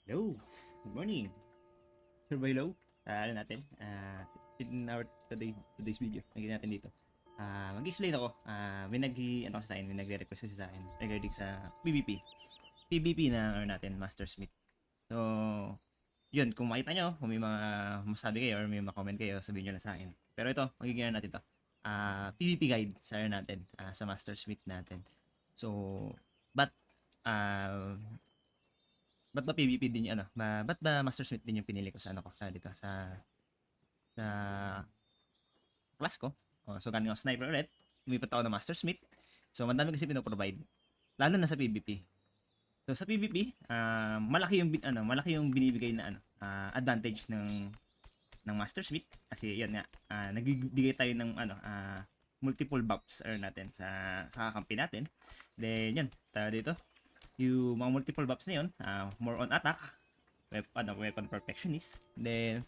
Hello, good morning. Survey low. Ano natin? In our today's video, nagiging natin dito. Mag-explain ako. May ano sa akin, may nagre-request kasi sa akin regarding sa PvP. PvP na ano natin, Master Smith. So, yun, kung makita nyo, kung may mga masabi kayo or may mga comment kayo, sabihin nyo lang sa akin. Pero ito, magiging natin to. PvP guide sa ano natin, sa Master Smith natin. So, but, uh, ba't ba PvP din yung ano? Ba't ba Master Smith din yung pinili ko sa ano ko sa dito sa class ko? So galing ako sniper ulit. Lumipat ako ng Master Smith. So madami kasi pino-provide lalo na sa PvP. So sa PvP, malaki yung binibigay na advantage ng Master Smith kasi yan nga nagbibigay tayo ng multiple buffs natin sa kakampi natin. Then yan, tayo dito yung mga multiple buffs na yun, more on attack, weapon perfectionist. Then,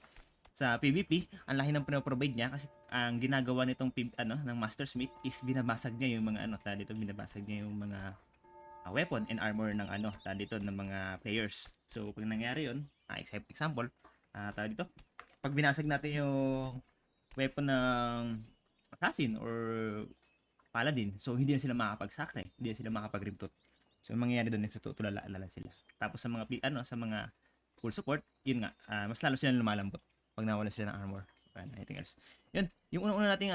sa PvP, ang laki ng pinoprovide niya kasi ang ginagawa nitong ng Master Smith is binabasag niya yung mga dito binabasag niya yung mga weapon and armor ng dito ng mga players. So, pag nangyari yun, example, dito, pag binasag natin yung weapon ng assassin or paladin, so hindi na sila makakapag-sakre, hindi na sila makakapag-rimtot. So, yung mangyayari doon is tutulala sila. Tapos sa mga sa mga full support, yun nga, mas lalo silang lumalambot pag nawala sila ng armor and anything else. Yun, yung una-una nating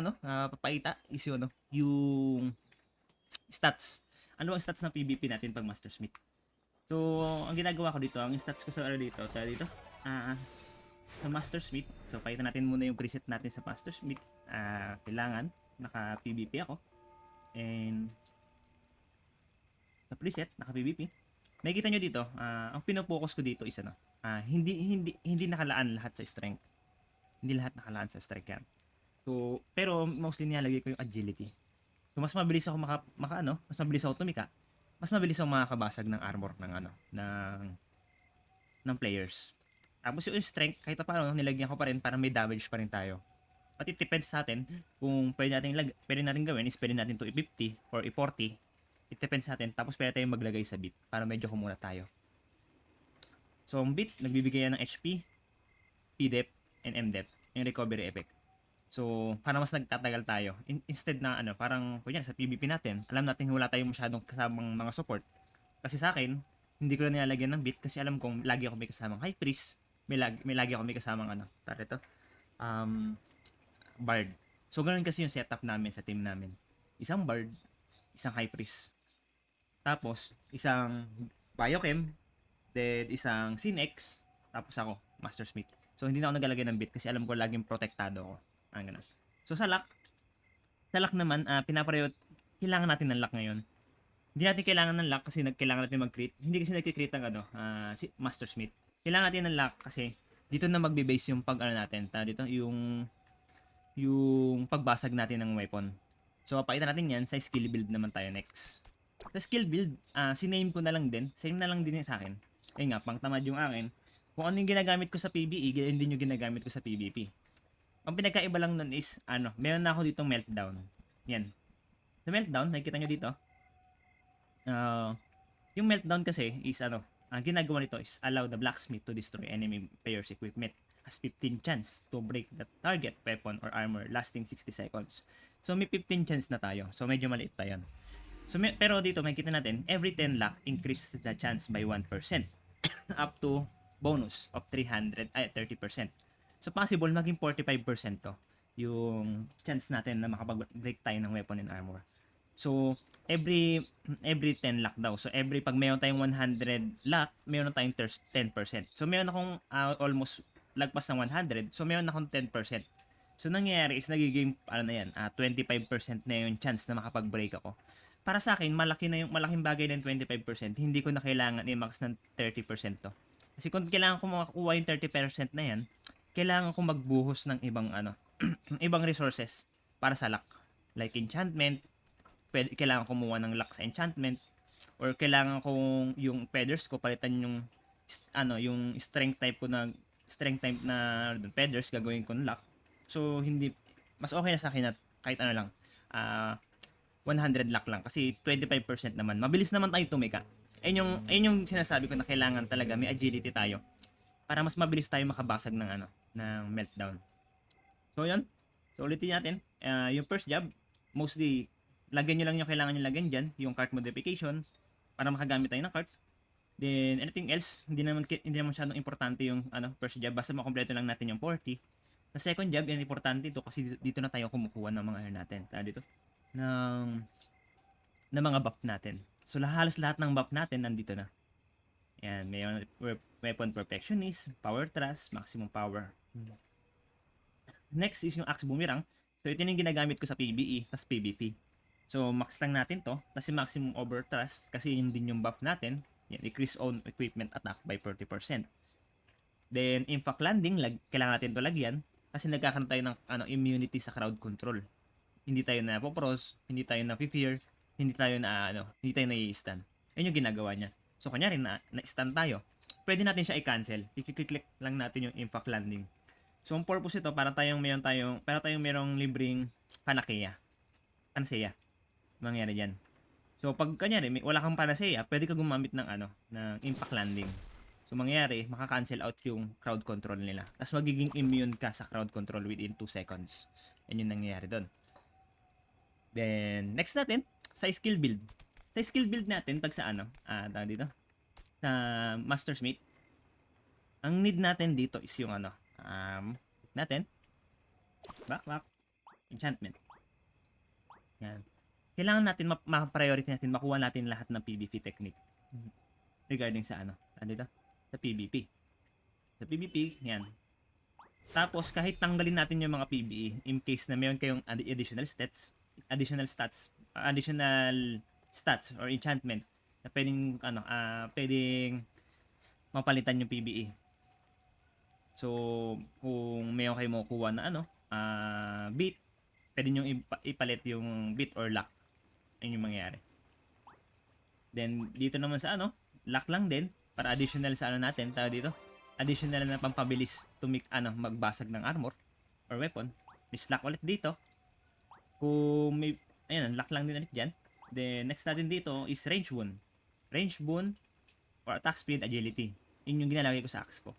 papaita is yung stats. Ano ang stats ng PvP natin pag Master Smith? So, ang ginagawa ko dito, ang stats ko sa dito, sa Master Smith. So, pakita natin muna yung preset natin sa Master Smith. Kailangan naka PvP ako. And sa preset, naka PvP. Makikita nyo dito, ang pino-focus ko dito is hindi nakalaan lahat sa strength. Hindi lahat nakalaan sa strength yan. So, pero mostly nilalagay ko yung agility. So, mas mabilis ako mas mabilis ako tumika. Mas mabilis ako makakabasag ng armor ng players. Tapos yung strength, kahit pa paano, nilagyan ko pa rin para may damage pa rin tayo. But it depends sa atin kung pwede natin gawin is pwede natin to i-50 or i-40. It depends sa atin. Tapos pwede tayong maglagay sa bit para medyo kumuna tayo. So, ang bit, nagbibigay yan ng HP, P-dep, and M-dep, yung recovery effect. So, para mas nagtatagal tayo. Instead na parang kunyari sa PvP natin, alam natin wala tayong masyadong kasamang mga support. Kasi sa akin, hindi ko na nilalagyan ng bit kasi alam kong lagi ako may kasamang high priest, may lagi ako may kasamang tara ito, bard. So, ganoon kasi yung setup namin sa team namin. Isang bard, isang high priest. Tapos, isang biochem, then isang Synex, tapos ako, Master Smith. So, hindi na ako naglalagay ng bit kasi alam ko laging protektado ako. Ganun. So, sa lock naman, kailangan natin ng lock ngayon. Hindi natin kailangan ng lock kasi kailangan natin mag-crit. Hindi kasi nagki-crit ng si Master Smith. Kailangan natin ng lock kasi dito na magbe-base yung natin. Dito yung pagbasag natin ng weapon. So, papakita natin yan sa skill build naman tayo next. Sa skill build, siname ko na lang din. Same na lang din sa akin. Ayun nga, pang tamad yung akin. Kung ano yung ginagamit ko sa PvE, ganyan din yung ginagamit ko sa PvP. Ang pinagkaiba lang nun is, meron na ako ditong meltdown. Yan. Sa meltdown, nakikita nyo dito. Yung meltdown kasi is ang ginagawa nito is allow the blacksmith to destroy enemy player's equipment. Has 15 chance to break the target weapon or armor lasting 60 seconds. So may 15 chance na tayo. So medyo maliit pa yan. So pero dito makikita natin, every 10 luck increase the chance by 1% up to bonus of 30%. So possible maging 45% to yung chance natin na makapag-break tayo ng weapon and armor. So every 10 luck daw. So pag mayroon tayong 100 luck, mayroon tayong 10%. So meron akong almost lagpas ng 100. So meron akong 10%. So nangyayari is nagiging 25% na yung chance na makapag-break ako. Para sa akin, malaking bagay ng 25%. Hindi ko na kailangan i-max ng 30% to. Kasi kung kailangan ko makakuha yung 30% na yan, kailangan ko magbuhos ng ibang ibang resources para sa luck. Like enchantment, kailangan ko kumuha ng luck sa enchantment, or kailangan kong yung feathers ko palitan yung yung strength type na feathers gagawin ko ng luck. So hindi mas okay na sa akin na kahit lang 100 luck lang kasi 25% naman. Mabilis naman tayo tumika. ayun yung sinasabi ko na kailangan talaga may agility tayo para mas mabilis tayo makabasag ng ng meltdown. So yun. So ulitin natin. Yung first job, mostly lagyan nyo lang yung kailangan nyo lagyan dyan, yung cart modification para makagamit tayo ng cart. Then anything else, hindi naman masyadong importante yung first job, basta makompleto lang natin yung 40. Sa second job, yan importante ito kasi dito na tayo kumukuha ng mga natin. Dito ng mga buff natin. So halos lahat ng buff natin nandito na. Yan, may weapon perfectionist, power thrust, maximum power. Next is yung axe boomerang. So ito yung ginagamit ko sa PvE, tas PvP. So max lang natin to, tas yung maximum over thrust kasi yun din yung buff natin. Yan, increase own equipment attack by 40%. Then impact landing, kailangan natin to lagyan kasi nagkakaroon tayo ng immunity sa crowd control. Hindi tayo na popros, hindi tayo na fear, hindi tayo na-stun. Ayun yung ginagawa niya. So kunyari na-stun tayo, pwede natin siya i-cancel. I-click lang natin yung impact landing. So ang purpose ito para tayong merong libreng panakeya. Panaseya. Mangyari diyan. So pag kunyari wala kang panaseya, pwede ka gumamit ng ng impact landing. So mangyayari, maka-cancel out yung crowd control nila. Tapos magiging immune ka sa crowd control within 2 seconds. Yan yung nangyayari doon. Then next natin, sa skill build. Sa skill build natin pag sa dito sa Master's Mate, ang need natin dito is yung natin back enchantment. Yan. Kailangan natin ma-priority natin, makuha natin lahat ng PvP technique regarding sa dito sa PvP. Sa PvP, yan. Tapos kahit tanggalin natin yung mga PvE in case na mayroon kayong additional stats or enchantment na pwedeng mapalitan yung PvE. So, kung mayroon kayo makukuha na beat, pwede nyo ipalit yung beat or luck. Ayun yung mangyayari. Then, dito naman sa luck lang din, para additional sa natin, dito, additional na pampabilis to make, magbasag ng armor or weapon. Is luck ulit dito. Kung may, luck lang din ulit dyan. Then, next natin dito is range boon. Range boon or attack speed, agility. Yun yung ginalagay ko sa axe ko.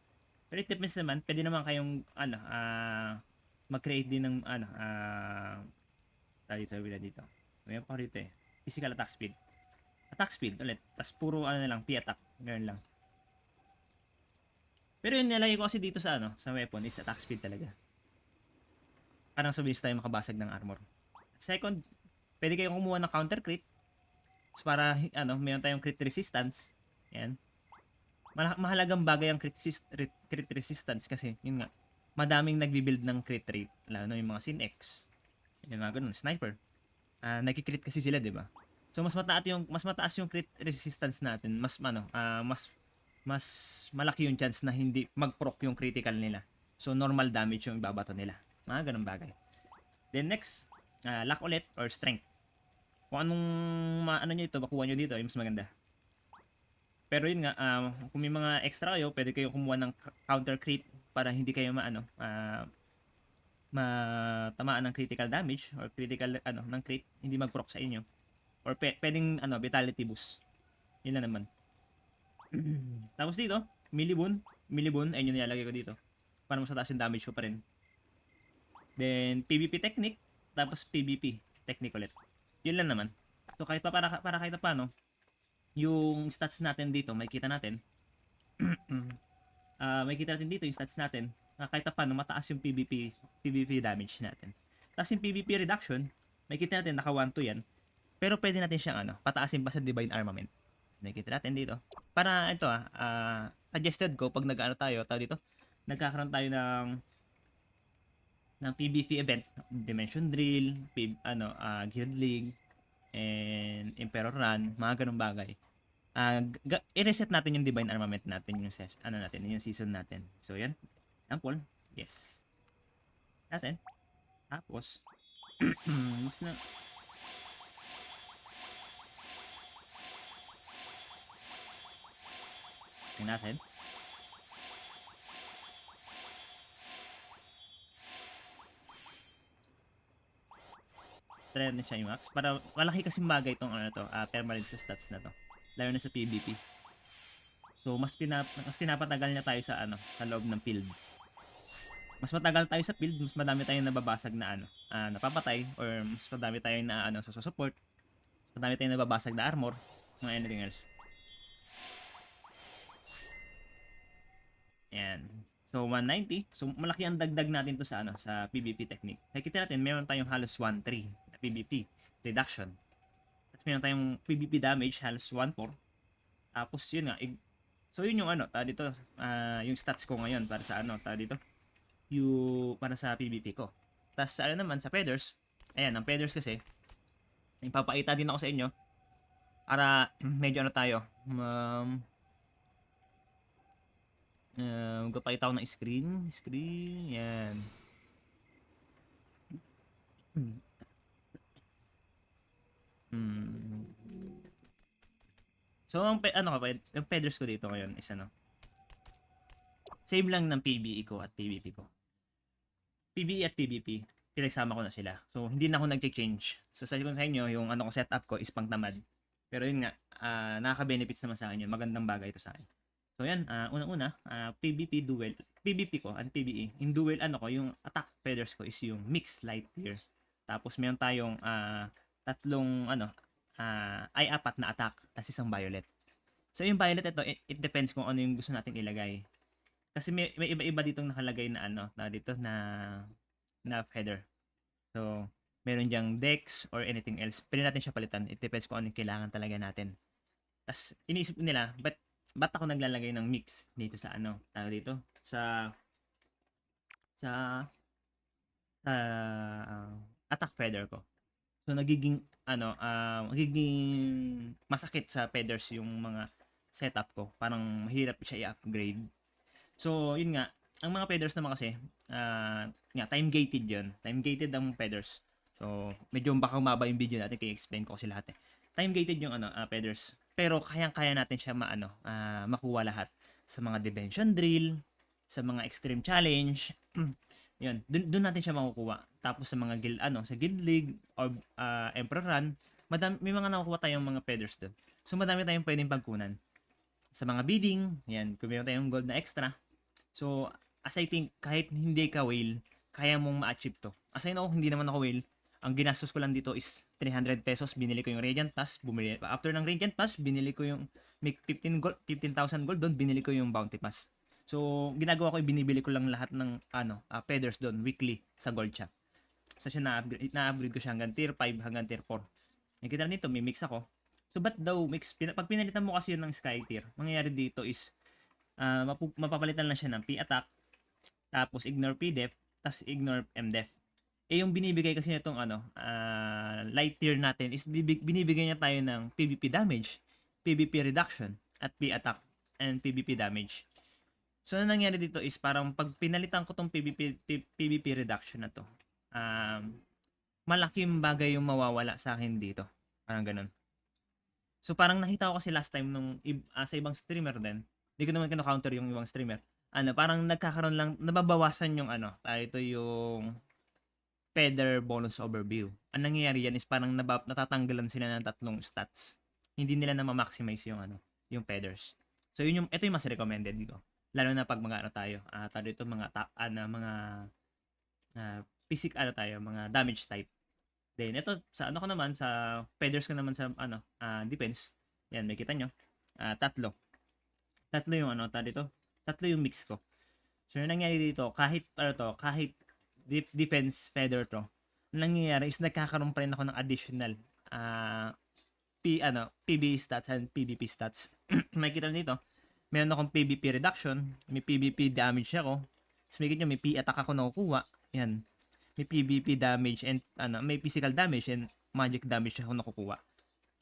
Pero it depends naman, pwede naman kayong mag-create din ng dito. Mayroon pa rito physical attack speed. Attack speed ulit. Tapos puro na lang, P-attack. Ganun lang. Pero yun nilagay ko kasi dito sa sa weapon is attack speed talaga. Parang sabis tayo makabasag ng armor. Second, pwede kayong kumuha ng counter crit. So para mayroon tayong crit resistance. Yan. Mahalagang bagay ang crit resistance kasi yun nga, madaming nagbi-build ng crit rate, lalo na yung mga Sin X. Yung mga ganun, sniper. Nagki-crit kasi sila, 'di ba? So mas mataas yung crit resistance natin, mas malaki yung chance na hindi mag-proc yung critical nila. So normal damage yung ibabato nila. Mga ganung bagay. Then next, luck ulit or strength. Kung anong nyo ito, makuha nyo dito, ay mas maganda. Pero yun nga, kung may mga extra kayo, pwede kayo kumuha ng counter crit para hindi kayo matamaan ng critical damage or critical ng crit, hindi mag-proc sa inyo. Or pwedeng vitality boost. Yun na naman. Tapos dito, melee boon, ayun yung nilalagay ko dito. Para mas mataas yung damage ko pa rin. Then PvP technique, tapos PvP technique ulit. Yun lang naman. So kahit para kahit paano, yung stats natin dito, makikita natin. Makikita natin dito yung stats natin. Kahit paano mataas yung PvP damage natin. Tapos yung PvP reduction, makikita natin naka 1-2 yan. Pero pwede natin siyang pataasin pa sa Divine Armament. Makikita natin dito. Para ito suggested ko pag tayo dito, nagkakaroon tayo ng PvP event, Dimension Drill, Guild League, and Emperor Run, mga ganung bagay. I-reset natin yung Divine Armament natin, yung yung season natin. So yan, example, yes. Natin. Tapos mas na natin. Try natin siya i-max. Para malaki kasing bagay itong permanent sa stats na to. lalo na sa PvP. So mas pinapatagal niya tayo sa ano, sa loob ng field. Mas matagal tayo sa field, mas madami tayong nababasag na ano, napapatay, or mas madami tayong na ano sa support, mas madami tayong nababasag na armor, mga anything else. Yan. So 190. So malaki ang dagdag natin to sa ano, sa PvP technique. Nakikita natin meron tayong halos 1-3 na PvP reduction. Tapos meron tayong PvP damage halos 1-4. Tapos yun nga, so yun yung ano, dito, yung stats ko ngayon para sa ano, dito, yung para sa PvP ko. Tapos ano naman sa feathers, ayan, ang feathers kasi, ipapakita din ako sa inyo para medyo ano tayo, magpapakita ako ng screen, yan. Hmm. So, ano yung feathers ko dito ngayon is ano, same lang ng PvE ko at PvP ko. PvE at PvP, pinagsama ko na sila. So, hindi na ako nag-change. So, sabi ko sa inyo, yung ano ko setup ko is pangtamad. Pero yun nga, nakaka-benefits naman sa akin yun. Magandang bagay ito sa akin. So, yan, unang-una, PvP duel, PvP ko and PvE. In duel, ano ko, yung attack feathers ko is yung mixed light tier. Tapos, meron tayong tatlong, ay apat na attack, tapos isang violet. So, yung violet ito, it depends kung ano yung gusto natin ilagay. Kasi may iba-iba ditong nakalagay na ano, dito na header. So, meron diyang Dex or anything else. Pwede natin siya palitan. It depends kung ano yung kailangan talaga natin. Tapos, iniisip nila, ba't ako naglalagay ng mix dito sa ano, dito? Sa attack feather ko. So, magiging masakit sa feathers yung mga setup ko. Parang mahirap siya i-upgrade. So, yun nga, ang mga feathers naman kasi, time-gated yun. Time-gated ang feathers. So, medyo baka umaba yung video natin, kaya explain ko kasi lahat eh. Time-gated yung feathers. Pero kayang-kaya natin siya makuha lahat. Sa mga dimension drill, sa mga extreme challenge, yun, dun natin siya makukuha. Tapos sa mga sa guild league, or emperor run, may mga nakukuha tayong mga feathers doon. So, madami tayong pwedeng pagkunan. Sa mga bidding, yan, kung meron tayong gold na extra. So, as I think, kahit hindi ka whale, kaya mong ma-achieve to. As I know, hindi naman ako whale. Ang ginastos ko lang dito is 300 pesos. Binili ko yung Radiant Pass. After ng Radiant Pass, binili ko yung 15,000 gold doon. Binili ko yung Bounty Pass. So, ginagawa ko, binibili ko lang lahat ng feathers doon weekly sa gold shop. So, siya na-upgrade ko siya hanggang tier 5, hanggang tier 4. Nakikita nito, may mix ako. So, ba't daw mix? Pag pinalitan mo kasi yun ng sky tier, mangyayari dito is, mapapalitan lang siya ng P-attack, tapos ignore P-def, tapos ignore M-def. Yung binibigay kasi nitong light tier natin is binibigay niya tayo ng PvP damage, PvP reduction, at P-attack, and PvP damage. So, ano nangyari dito is parang pag pinalitan ko tong PvP reduction na to, malaking bagay yung mawawala sa akin dito. Parang ganun. So, parang nakita ko kasi last time sa ibang streamer din, hindi ko naman kino-counter yung ibang streamer. Parang nagkakaroon lang, nababawasan yung ito yung feather bonus overview. Ang nangyayari yan is parang natatanggalan sila ng tatlong stats. Hindi nila na ma-maximize yung feathers. So, ito yung mas recommended dito. Lalo na pag mga tayo, ito mga physic tayo, mga damage type. Then, ito, sa ko naman, sa feathers ko naman sa, defense. Yan, may kita nyo. Tatlo yung tatlo yung mix ko. So, yung nangyayari dito, kahit defense feather to, nangyayari is nagkakaroon pa rin ako ng additional PvE stats and PvP stats. May kita dito, meron akong PvP reduction, may PvP damage ako, so may P-attack ako nakukuha, yan, may PvP damage and may physical damage and magic damage ako nakukuha.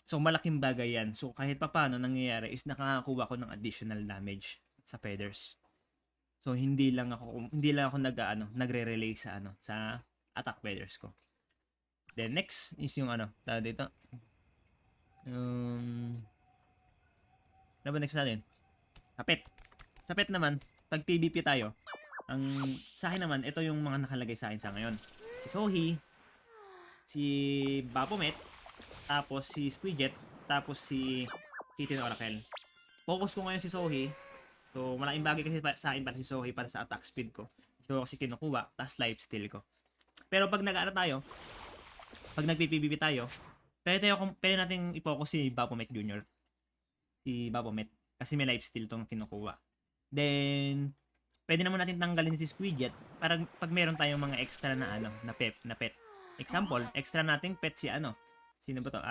So, malaking bagay yan. So, kahit pa paano nangyayari is nakakakuha ko ng additional damage sa feathers. So, hindi lang ako nagre-relay sa sa attack feathers ko. Then, next is yung dito. Ano ba next natin? Sapet. Sapet naman, pag PvP tayo, sa akin naman, ito yung mga nakalagay sa akin sa ngayon. Si Sohi, si Baphomet, tapos si Squidget, tapos si Hidden Oracle. Focus ko ngayon si Sohi. So, malaking bagay kasi sa akin para si Sohi para sa attack speed ko. Ito kasi kinukuha, tas lifesteal ko. Pero pag nag-ano tayo, pag nag-PBB tayo, pwede natin i-focus si Baphomet Jr. Si Baphomet. Kasi may lifesteal tong kinukuha. Then, pwede naman natin tanggalin si Squidget para pag meron tayong mga extra na na pet. Example, extra nating pet si sino ba to?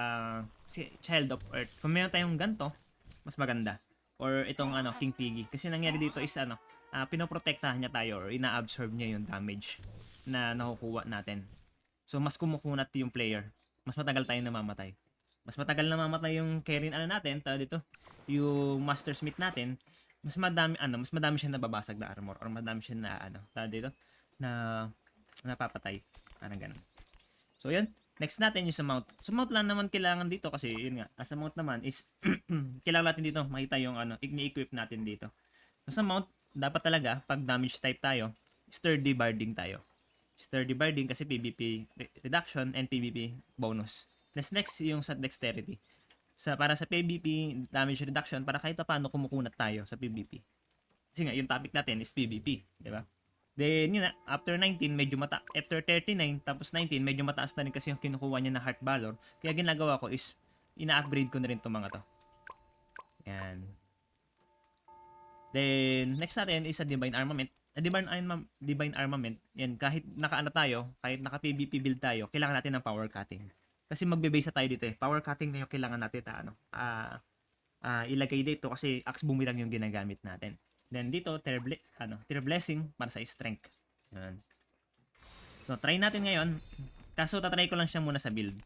Si Child of Earth. Kung meron tayong ganto, mas maganda. Or itong King Piggy. Kasi nangyari dito is pinoprotektahan niya tayo or ina-absorb niya yung damage na nakukuha natin. So mas kumukunat yung player. Mas matagal tayong namamatay. Mas matagal namamatay yung Kerin natin, tawag dito, yung Master Smith natin, mas madami siya nababasag na armor or madami siya na tawag dito, na napapatay. Ganun. So yun, next natin yung sa mount. Sa mount lang naman kailangan dito kasi yun nga, sa mount naman is kailangan natin dito makita yung i-equip natin dito. So sa mount, dapat talaga pag damage type tayo, sturdy barding tayo. Sturdy barding kasi PvP reduction and PvP bonus. Next yung sa dexterity. Para sa PvP damage reduction para kahit paano kumukunat tayo sa PvP. Kasi nga yung topic natin is PvP, di ba? Then yun na, after 19 after 39 tapos 19 medyo mataas na rin kasi yung kinukuha niya na Heart Valor. Kaya ginagawa ko is ina-upgrade ko na rin tong mga to. Yan. Then next natin is a Divine Armament. Divine Armament, yan kahit tayo, kahit naka PvP build tayo, kailangan natin ng power cutting. Kasi magbe-base tayo dito eh. Power cutting na yung kailangan natin ilagay dito kasi axe boomerang yung ginagamit natin. Then dito, Tear Blessing para sa strength. Yan. So, try natin ngayon. Kaso, tatry ko lang siya muna sa build.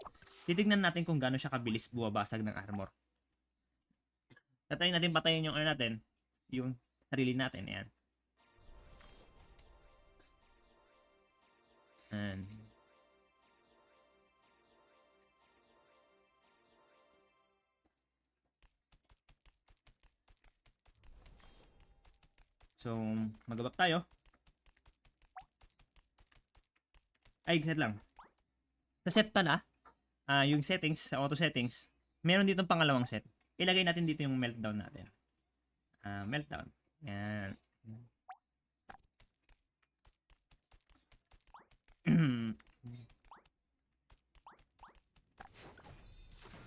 Titignan natin kung gaano siya kabilis buwabasag ng armor. Tatry natin patayin yung natin. Yung sarili natin. Ayan. Ayan. So, mag-abap tayo. Ay, set lang. Sa set pala, yung settings, sa auto settings, meron ditong pangalawang set. Ilagay natin dito yung meltdown natin. Meltdown. Yan.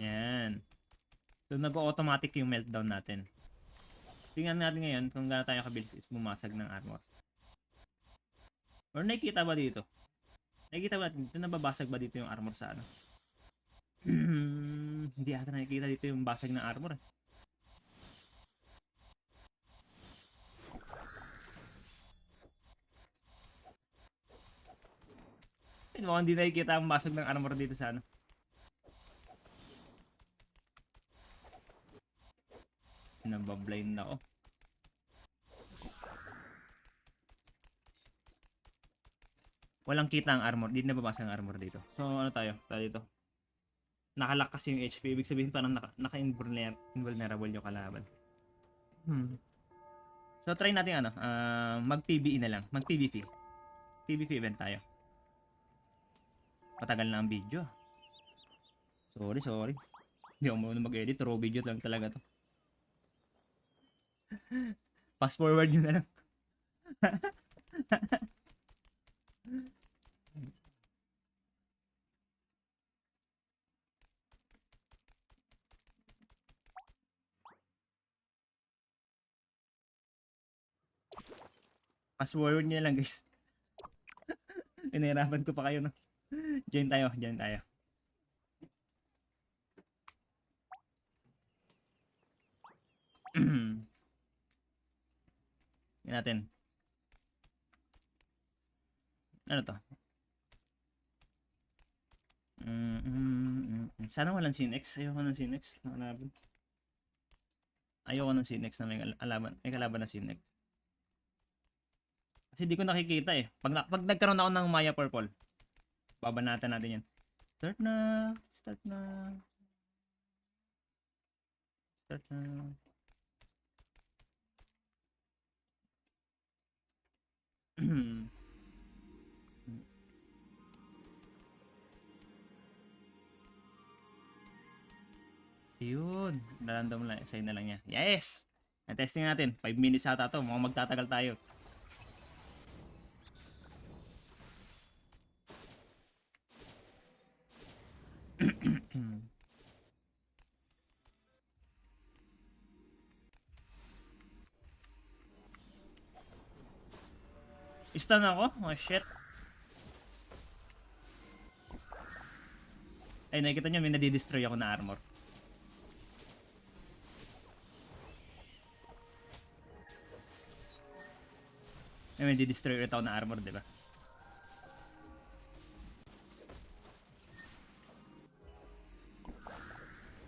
Yan. So, nag-automatic yung meltdown natin. Tingnan natin ngayon kung gaano tayo kabilis is bumasag ng armor. Or nakikita ba dito? Nakikita ba natin dito? Nababasag ba dito yung armor sa Hindi ata nakikita dito yung basag ng armor. Mukhang hindi nakikita ang basag ng armor dito sa Nabablind na ako. Walang kita ang armor. Hindi nababasa ang armor dito. So, tayo? Tayo dito. Nakalock kasi yung HP. Ibig sabihin parang naka-invulnerable yung kalaban. So, try natin mag-PvE na lang. Mag-PvP. PvP event tayo. Matagal na ang video. Sorry. Hindi ako marunong mag-edit. Raw video lang talaga to. Fast forward nyo na lang. Fast forward nyo na lang guys. Pinahirapan ko pa kayo no. Join tayo. Yan natin. Ano to? Sana walang Sinex. Ayoko ng Sinex na kalaban. Ayoko ng Sinex na may kalaban na Sinex. Kasi di ko nakikita eh. Pag nagkaroon ako ng Maya Purple, babanatan natin yan. Start na. Yun. Random lang. Sign na lang niya. Yes! Na-testing natin. 5 minutes ata to. Mukhang magtatagal tayo. Stun ako? Oh shit. Ay, nakikita nyo may nadi-destroy ako na armor. Ay, may nadi-destroy ulit ako na armor, diba?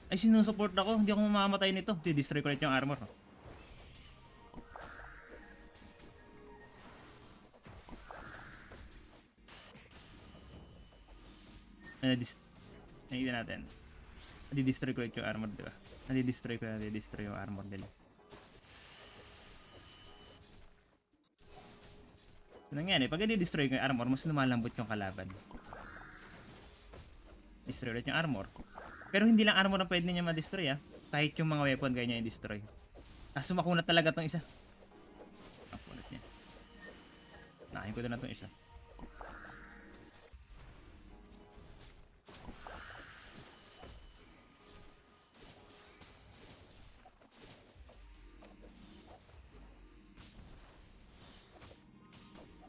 Ay, sinusupport ako. Hindi ako mamamatay nito. Di-destroy ko ulit yung armor. Nakikita natin. Nadi-destroy ko ulit yung armor, diba? Nadi-destroy yung armor nila. Ano nangyari? Pag nadi-destroy ko yung armor, mas lumalambot yung kalaban. Destroy ulit yung armor. Pero hindi lang armor ang pwede niya ma-destroy, ah. Kahit yung mga weapon, kaya niya i-destroy. Kaso makunat talaga tong isa. Makunat niya. Nakain ko na tong isa.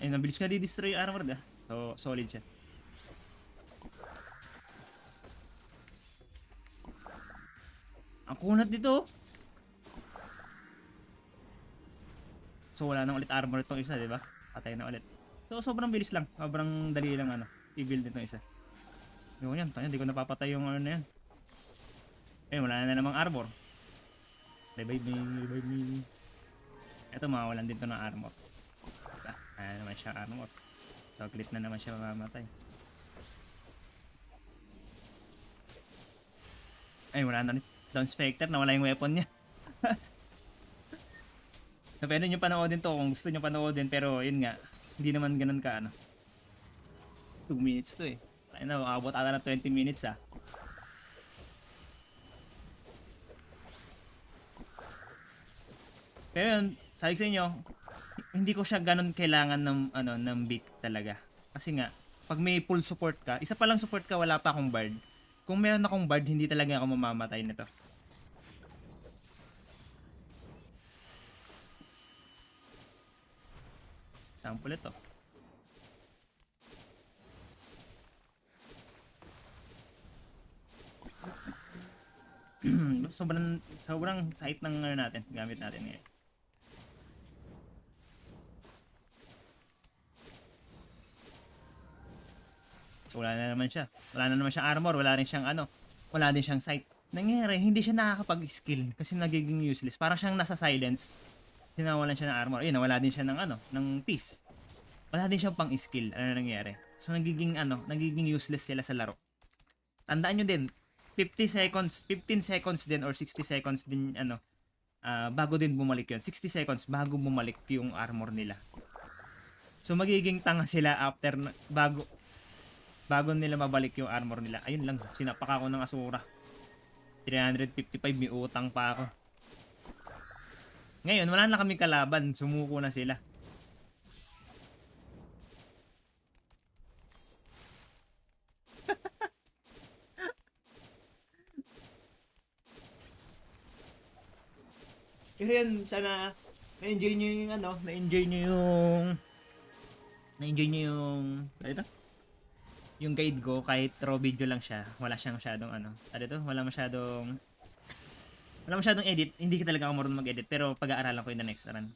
Eh, nabilis ka di-destroy yung armor, ah. So, solid siya. Ang kunat dito. So wala nang ulit armor itong isa, di ba? Patay na ulit. So sobrang bilis lang. Sobrang dali lang ano, i-build nitong isa. Yung yan, tayo, hindi ko napapatay yung ano na yan. Eh, wala na namang armor. Revive me. Ito, mawawalan din to ng armor. Diba? Ayan naman siya armor. So, clit na naman siya mamamatay. Ay, wala na ulit. Down Spectre, nawala yung weapon niya. So, pwede nyo panoodin to kung gusto nyo panoodin. Pero, yun nga, hindi naman ganun ka, ano. 2 minutes to eh. Ay na, makabot ata na 20 minutes ah. Pero yun, sabi sa inyo, hindi ko siya ganun kailangan ng, ano, ng beat talaga. Kasi nga, pag may full support ka, isa pa lang support ka, wala pa akong bard. Kung meron akong bard, hindi talaga ako mamamatay nito. Sample ito. sobrang site ng ano natin, gamit natin ngayon. So wala na naman siya. Wala na naman siyang armor, wala rin siyang ano, wala din siyang sight. Nangyari, hindi siya nakakapag-skill kasi nagiging useless. Para siyang nasa silence. Sinawalan siya ng armor. Ayun, nawala din siya ng ano, ng peace. Wala din siyang pang-skill. Ano nangyari? So nagiging ano, nagiging useless sila sa laro. Tandaan nyo din, 50 seconds, 15 seconds din or 60 seconds din ano, bago din bumalik yun. 60 seconds bago bumalik yung armor nila. So magiging tanga sila after bago nila mabalik yung armor nila. Ayun lang, sinapak ako ng Asura. 355, may utang pa ako. Ngayon, wala na kami kalaban. Sumuko na sila. Pero yan, sana na-enjoy nyo yung ano, na-enjoy nyo yung guide ko, kahit raw video lang siya, wala siyang masyadong ano, wala masyadong edit, hindi ka talaga ako marunong mag-edit, pero pag-aaralan ko in the next run.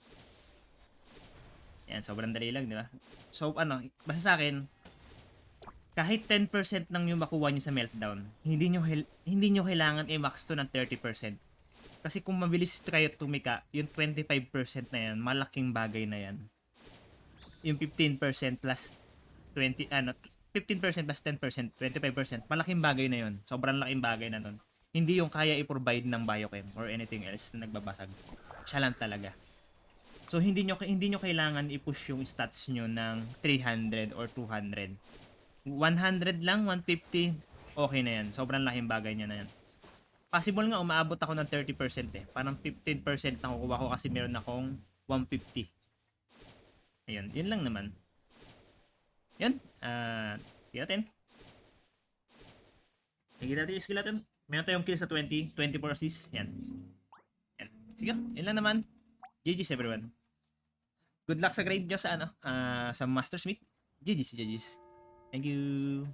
Yan, sobrang dali lang, di ba? So, ano, basta sa akin, kahit 10% lang yung makuha nyo sa meltdown, hindi nyo kailangan i-max to ng 30%. Kasi kung mabilis kayo tumika, yung 25% na yan, malaking bagay na yan. Yung 15% plus 15% plus 10%, 25%, malaking bagay na yun. Sobrang laking bagay na nun. Hindi yung kaya i-provide ng biochem or anything else na nagbabasag. Siya lang talaga. So hindi nyo kailangan i-push yung stats nyo ng 300 or 200. 100 lang, 150, okay na yan. Sobrang laking bagay niya na yan. Possible nga umaabot ako ng 30% eh. Parang 15% na kukuha ko kasi meron akong 150. Ayun, yun lang naman. Yun, tingnan natin. Tingnan natin yung skill natin. Meron tayong kill sa 20, 24 assists. Yan. Yan. Sige, yun lang naman. GG's everyone. Good luck sa grade nyo sa sa Master Smith. GG's, GG's. Thank you.